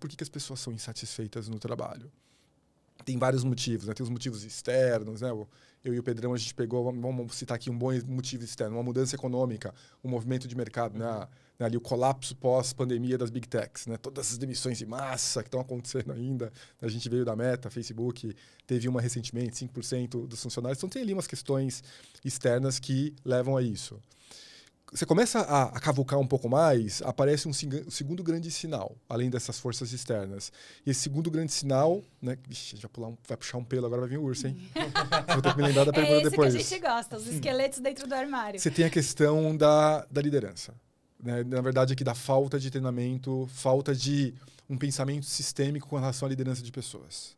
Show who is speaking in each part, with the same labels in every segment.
Speaker 1: por que as pessoas são insatisfeitas no trabalho? Tem vários motivos, né? Tem os motivos externos, né? Eu e o Pedrão, a gente pegou, vamos citar aqui um bom motivo externo, uma mudança econômica, um movimento de mercado, né? Ali o colapso pós-pandemia das Big Techs, né? Todas as demissões em massa que estão acontecendo ainda. A gente veio da Meta, Facebook, teve uma recentemente, 5% dos funcionários. Então tem ali umas questões externas que levam a isso. Você começa a cavucar um pouco mais, aparece um segundo grande sinal, além dessas forças externas. E esse segundo grande sinal, né? Vixe, vai puxar um pelo, agora vai vir o urso, hein? Vou ter que me lembrar da pergunta depois.
Speaker 2: É isso que a gente gosta, os esqueletos dentro do armário.
Speaker 1: Você tem a questão da liderança. Né? Na verdade, aqui da falta de treinamento, falta de um pensamento sistêmico com relação à liderança de pessoas.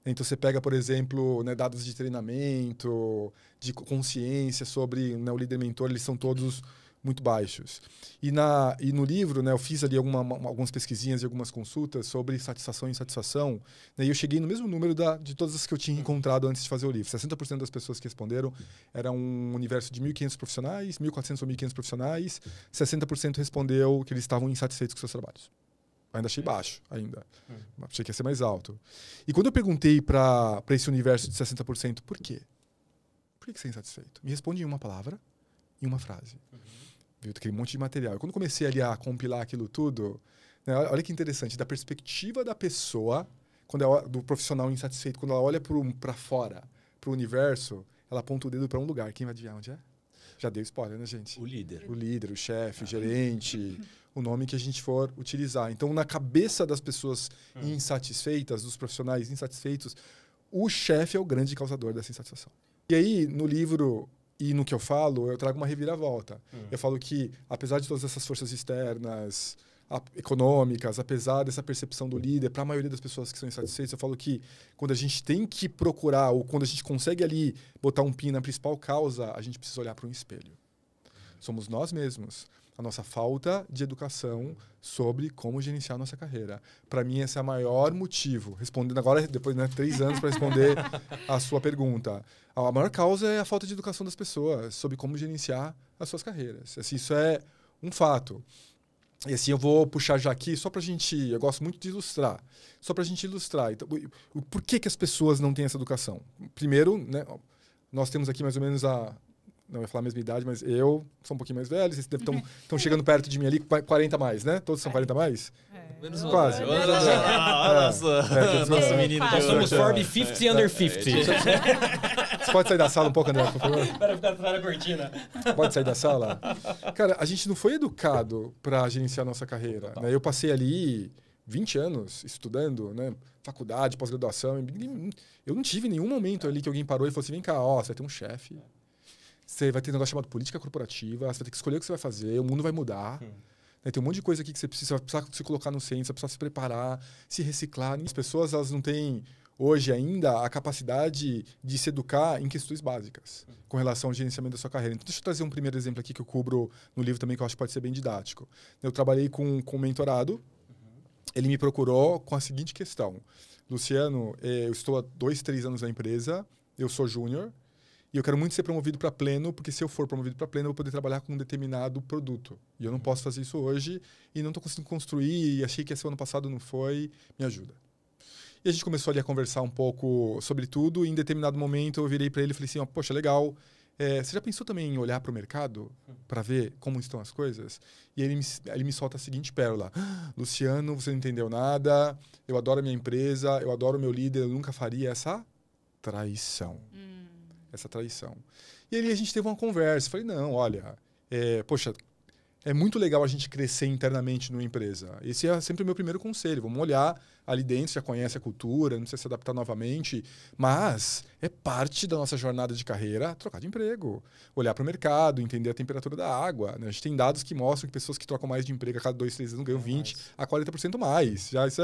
Speaker 1: Então, você pega, por exemplo, né, dados de treinamento, de consciência sobre, né, o líder-mentor, eles são todos muito baixos. E no livro, né, eu fiz ali algumas pesquisinhas e algumas consultas sobre satisfação e insatisfação, né, e eu cheguei no mesmo número de todas as que eu tinha encontrado antes de fazer o livro. 60% das pessoas que responderam era um universo de 1.500 profissionais, 1.400 ou 1.500 profissionais, 60% respondeu que eles estavam insatisfeitos com seus trabalhos. Ainda achei baixo, ainda. Achei que ia ser mais alto. E quando eu perguntei para esse universo de 60%, por quê? Por que você é insatisfeito? Me responde em uma palavra, em uma frase. Viu? Aquele monte de material. E quando comecei ali a compilar aquilo tudo, né, olha que interessante, da perspectiva da pessoa, do profissional insatisfeito, quando ela olha para fora, para o universo, ela aponta o dedo para um lugar. Quem vai adivinhar onde é? Já dei spoiler, né, gente?
Speaker 3: O líder.
Speaker 1: O líder, o chefe, o gerente, o nome que a gente for utilizar. Então, na cabeça das pessoas insatisfeitas, dos profissionais insatisfeitos, o chefe é o grande causador dessa insatisfação. E aí, no livro e no que eu falo, eu trago uma reviravolta. Eu falo que, apesar de todas essas forças externas, econômicas, apesar dessa percepção do líder, para a maioria das pessoas que são insatisfeitas, eu falo que quando a gente tem que procurar, ou quando a gente consegue ali botar um pin na principal causa, a gente precisa olhar para um espelho. Somos nós mesmos. A nossa falta de educação sobre como gerenciar a nossa carreira. Para mim, esse é o maior motivo. Respondendo agora, depois de 3 anos para responder a sua pergunta. A maior causa é a falta de educação das pessoas sobre como gerenciar as suas carreiras. Assim, isso é um fato. E assim, eu vou puxar já aqui, só para a gente... Eu gosto muito de ilustrar. Só para a gente ilustrar. Então, por que as pessoas não têm essa educação? Primeiro, né, nós temos aqui mais ou menos não ia falar a mesma idade, mas eu sou um pouquinho mais velho, vocês estão chegando perto de mim ali, 40 mais, né? Todos são 40 mais?
Speaker 3: Menos
Speaker 1: quase.
Speaker 3: Nossa menina.
Speaker 4: Nós somos Forbes 50 under 50.
Speaker 1: Você pode sair da sala um pouco, André, por favor?
Speaker 4: Para ficar atrás da cortina.
Speaker 1: Pode sair da sala? Cara, a gente não foi educado para gerenciar a nossa carreira. Né? Eu passei ali 20 anos estudando, né? Faculdade, pós-graduação. Eu não tive nenhum momento ali que alguém parou e falou assim, vem cá, você vai ter um chefe. Você vai ter um negócio chamado política corporativa, você vai ter que escolher o que você vai fazer, o mundo vai mudar. Né? Tem um monte de coisa aqui que você precisa se colocar no centro, você precisa se preparar, se reciclar. As pessoas, elas não têm, hoje ainda, a capacidade de se educar em questões básicas com relação ao gerenciamento da sua carreira. Então, deixa eu trazer um primeiro exemplo aqui que eu cubro no livro também, que eu acho que pode ser bem didático. Eu trabalhei com um mentorado, ele me procurou com a seguinte questão. Luciano, eu estou há 2, 3 anos na empresa, eu sou júnior, e eu quero muito ser promovido para pleno, porque se eu for promovido para pleno, eu vou poder trabalhar com um determinado produto. E eu não posso fazer isso hoje, e não estou conseguindo construir, e achei que esse ano passado não foi, me ajuda. E a gente começou ali a conversar um pouco sobre tudo, e em determinado momento eu virei para ele e falei assim, poxa, legal, você já pensou também em olhar para o mercado para ver como estão as coisas? E ele me solta a seguinte pérola. Luciano, você não entendeu nada, eu adoro a minha empresa, eu adoro o meu líder, eu nunca faria essa traição. Essa traição. E aí a gente teve uma conversa. Falei, não, olha, poxa, é muito legal a gente crescer internamente numa empresa. Esse é sempre o meu primeiro conselho. Vamos olhar ali dentro, já conhece a cultura, não precisa se adaptar novamente, mas é parte da nossa jornada de carreira trocar de emprego, olhar para o mercado, entender a temperatura da água. Né? A gente tem dados que mostram que pessoas que trocam mais de emprego a cada 2, 3 anos ganham 20% a 40% mais. Já isso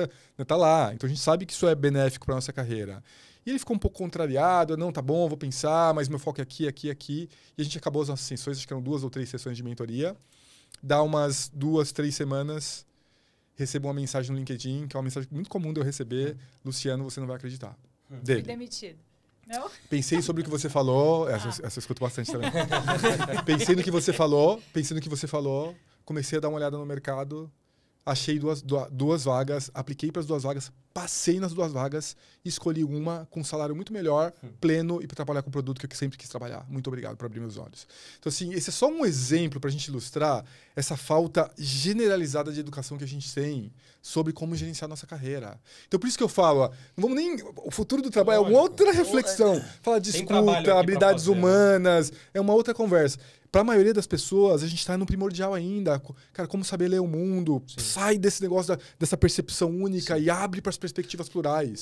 Speaker 1: tá lá. Então a gente sabe que isso é benéfico para a nossa carreira. E ele ficou um pouco contrariado, não, tá bom, vou pensar, mas meu foco é aqui, aqui, aqui. E a gente acabou as nossas sessões, acho que eram 2 ou 3 sessões de mentoria. Dá umas 2, 3 semanas, recebo uma mensagem no LinkedIn, que é uma mensagem muito comum de eu receber. Luciano, você não vai acreditar. Dele.
Speaker 2: Fui demitido. Não?
Speaker 1: Pensei sobre o que você falou. Essa eu escuto bastante também. Pensei no que você falou. Comecei a dar uma olhada no mercado. achei duas vagas, apliquei para as 2 vagas, passei nas 2 vagas, escolhi uma com um salário muito melhor, pleno, e para trabalhar com o produto que eu sempre quis trabalhar. Muito obrigado por abrir meus olhos. Então, assim, esse é só um exemplo para a gente ilustrar essa falta generalizada de educação que a gente tem sobre como gerenciar nossa carreira. Então, por isso que eu falo, ó, não vamos nem... O futuro do trabalho é uma outra reflexão. Falar de escuta, habilidades humanas, é uma outra conversa. Para a maioria das pessoas, a gente está no primordial ainda. Cara, como saber ler o mundo, sai desse negócio dessa percepção única e abre para as perspectivas plurais.